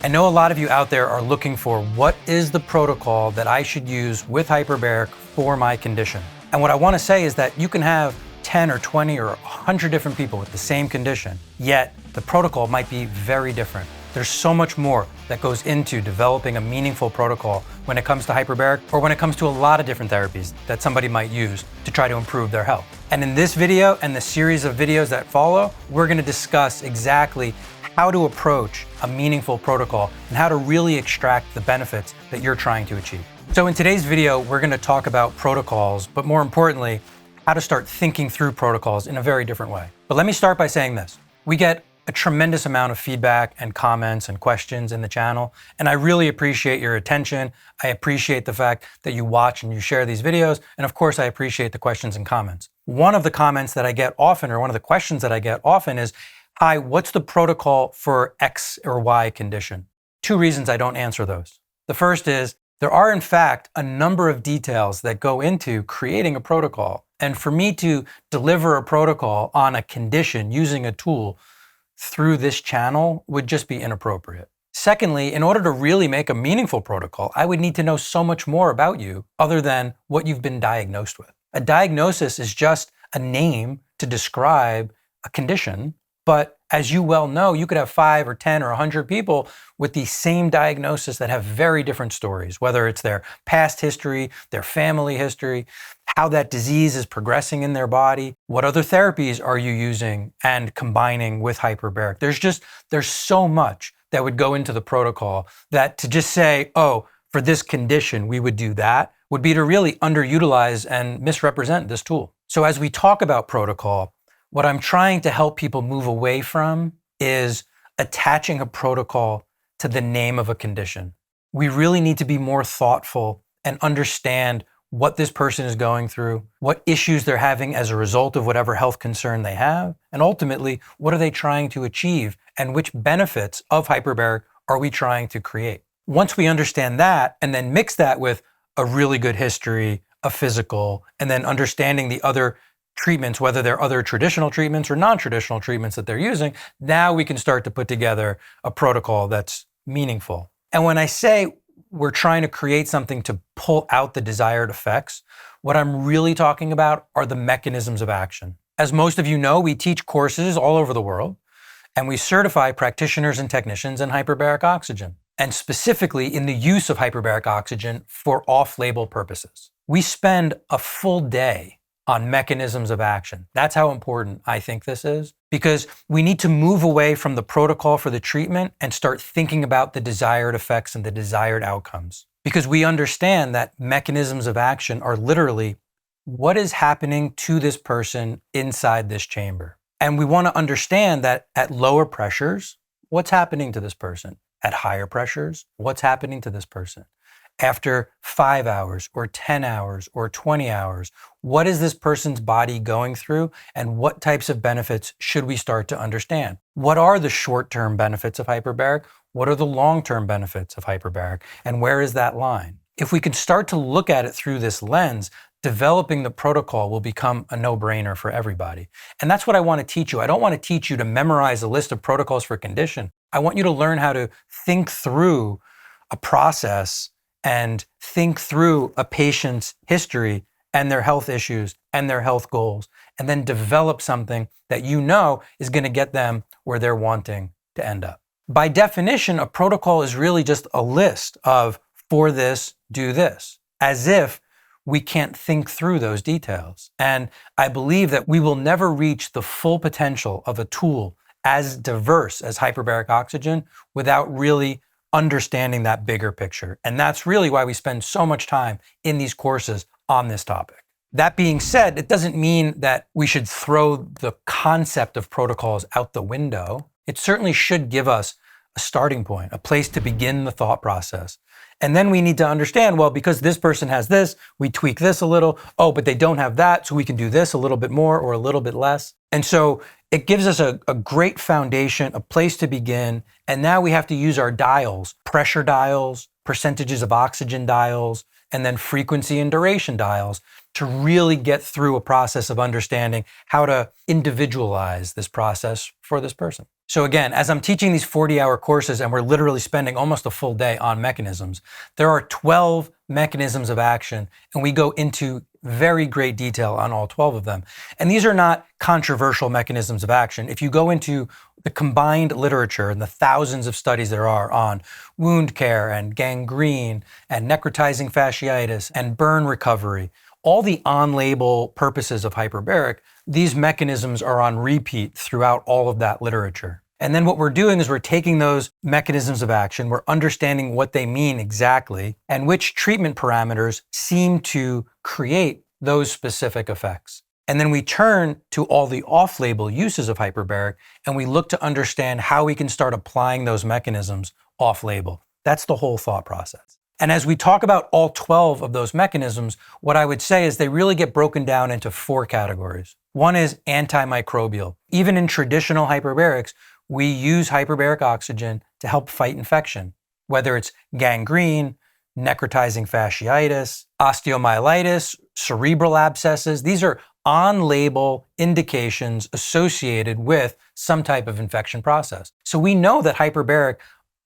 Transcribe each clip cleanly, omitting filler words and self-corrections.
I know a lot of you out there are looking for what is the protocol that I should use with hyperbaric for my condition. And what I want to say is that you can have 10 or 20 or 100 different people with the same condition, yet the protocol might be very different. There's so much more that goes into developing a meaningful protocol when it comes to hyperbaric or when it comes to a lot of different therapies that somebody might use to try to improve their health. And in this video and the series of videos that follow, we're going to discuss exactly how to approach a meaningful protocol and how to really extract the benefits that you're trying to achieve. So in today's video, we're going to talk about protocols, but more importantly, how to start thinking through protocols in a very different way. But let me start by saying this. We get a tremendous amount of feedback and comments and questions in the channel, and I really appreciate your attention. I appreciate the fact that you watch and you share these videos, and of course I appreciate the questions and comments. One of the comments that I get often, or one of the questions that I get often is, hi, what's the protocol for X or Y condition? Two reasons I don't answer those. The first is, there are in fact a number of details that go into creating a protocol, and for me to deliver a protocol on a condition using a tool through this channel would just be inappropriate. Secondly, in order to really make a meaningful protocol, I would need to know so much more about you other than what you've been diagnosed with. A diagnosis is just a name to describe a condition, but as you well know, you could have 5 or 10 or 100 people with the same diagnosis that have very different stories, whether it's their past history, their family history, how that disease is progressing in their body, what other therapies are you using and combining with hyperbaric. There's so much that would go into the protocol that to just say, oh, for this condition, we would do that, would be to really underutilize and misrepresent this tool. So as we talk about protocol, what I'm trying to help people move away from is attaching a protocol to the name of a condition. We really need to be more thoughtful and understand what this person is going through, what issues they're having as a result of whatever health concern they have, and ultimately, what are they trying to achieve and which benefits of hyperbaric are we trying to create? Once we understand that and then mix that with a really good history, a physical, and then understanding the other treatments, whether they're other traditional treatments or non-traditional treatments that they're using, now we can start to put together a protocol that's meaningful. And when I say we're trying to create something to pull out the desired effects, what I'm really talking about are the mechanisms of action. As most of you know, we teach courses all over the world, and we certify practitioners and technicians in hyperbaric oxygen, and specifically in the use of hyperbaric oxygen for off-label purposes. We spend a full day on mechanisms of action. That's how important I think this is, because we need to move away from the protocol for the treatment and start thinking about the desired effects and the desired outcomes. Because we understand that mechanisms of action are literally what is happening to this person inside this chamber. And we want to understand that at lower pressures, what's happening to this person? At higher pressures, what's happening to this person? After 5 hours or 10 hours or 20 hours, what is this person's body going through and what types of benefits should we start to understand? What are the short-term benefits of hyperbaric? What are the long-term benefits of hyperbaric? And where is that line? If we can start to look at it through this lens, developing the protocol will become a no-brainer for everybody. And that's what I want to teach you. I don't want to teach you to memorize a list of protocols for a condition. I want you to learn how to think through a process and think through a patient's history and their health issues and their health goals, and then develop something that you know is going to get them where they're wanting to end up. By definition, a protocol is really just a list of for this, do this, as if we can't think through those details. And I believe that we will never reach the full potential of a tool as diverse as hyperbaric oxygen without really understanding that bigger picture. And that's really why we spend so much time in these courses on this topic. That being said, it doesn't mean that we should throw the concept of protocols out the window. It certainly should give us a starting point, a place to begin the thought process. And then we need to understand, well, because this person has this, we tweak this a little. Oh, but they don't have that, so we can do this a little bit more or a little bit less. And so it gives us a great foundation, a place to begin. And now we have to use our dials, pressure dials, percentages of oxygen dials, and then frequency and duration dials to really get through a process of understanding how to individualize this process for this person. So again, as I'm teaching these 40-hour courses and we're literally spending almost a full day on mechanisms, there are 12 mechanisms of action, and we go into very great detail on all 12 of them. And these are not controversial mechanisms of action. If you go into the combined literature and the thousands of studies there are on wound care and gangrene and necrotizing fasciitis and burn recovery, all the on-label purposes of hyperbaric, these mechanisms are on repeat throughout all of that literature. And then what we're doing is we're taking those mechanisms of action, we're understanding what they mean exactly, and which treatment parameters seem to create those specific effects. And then we turn to all the off-label uses of hyperbaric, and we look to understand how we can start applying those mechanisms off-label. That's the whole thought process. And as we talk about all 12 of those mechanisms, what I would say is they really get broken down into 4 categories. One is antimicrobial. Even in traditional hyperbarics, we use hyperbaric oxygen to help fight infection, whether it's gangrene, necrotizing fasciitis, osteomyelitis, cerebral abscesses. These are on-label indications associated with some type of infection process. So we know that hyperbaric,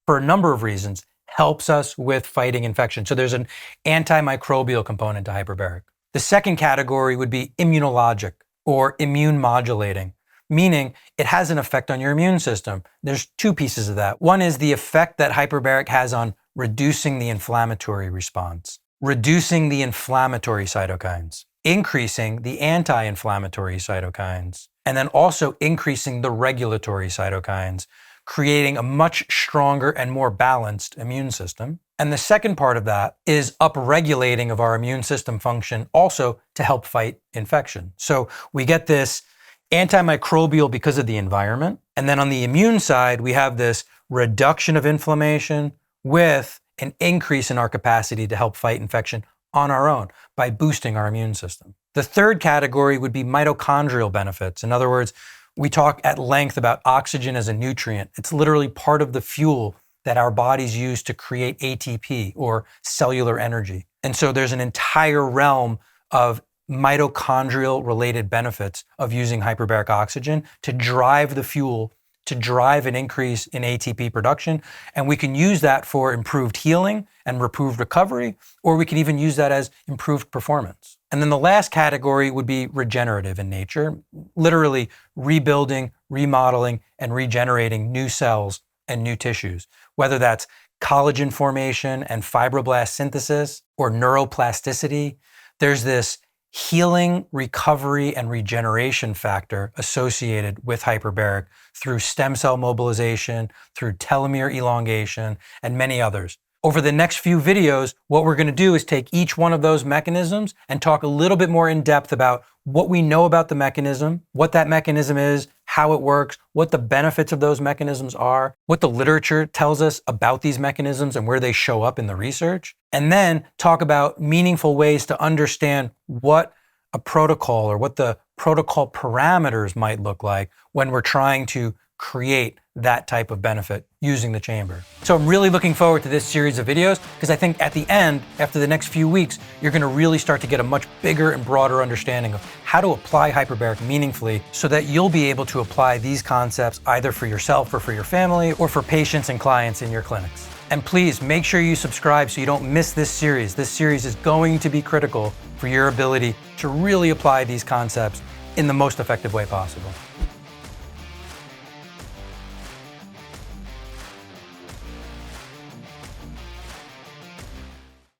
for a number of reasons, helps us with fighting infection. So there's an antimicrobial component to hyperbaric. The second category would be immunologic or immune modulating, meaning it has an effect on your immune system. There's 2 pieces of that. One is the effect that hyperbaric has on reducing the inflammatory response, reducing the inflammatory cytokines, increasing the anti-inflammatory cytokines, and then also increasing the regulatory cytokines, creating a much stronger and more balanced immune system. And the second part of that is upregulating of our immune system function also to help fight infection. So we get this antimicrobial because of the environment. And then on the immune side, we have this reduction of inflammation with an increase in our capacity to help fight infection on our own by boosting our immune system. The third category would be mitochondrial benefits. In other words, we talk at length about oxygen as a nutrient. It's literally part of the fuel that our bodies use to create ATP or cellular energy. And so there's an entire realm of mitochondrial related benefits of using hyperbaric oxygen to drive the fuel, to drive an increase in ATP production. And we can use that for improved healing and improved recovery, or we can even use that as improved performance. And then the last category would be regenerative in nature, literally rebuilding, remodeling, and regenerating new cells and new tissues, whether that's collagen formation and fibroblast synthesis or neuroplasticity. There's this healing, recovery, and regeneration factor associated with hyperbaric through stem cell mobilization, through telomere elongation, and many others. Over the next few videos, what we're going to do is take each one of those mechanisms and talk a little bit more in depth about what we know about the mechanism, what that mechanism is, how it works, what the benefits of those mechanisms are, what the literature tells us about these mechanisms and where they show up in the research, and then talk about meaningful ways to understand what a protocol or what the protocol parameters might look like when we're trying to create that type of benefit using the chamber. So I'm really looking forward to this series of videos because I think at the end, after the next few weeks, you're going to really start to get a much bigger and broader understanding of how to apply hyperbaric meaningfully so that you'll be able to apply these concepts either for yourself or for your family or for patients and clients in your clinics. And please make sure you subscribe so you don't miss this series. This series is going to be critical for your ability to really apply these concepts in the most effective way possible.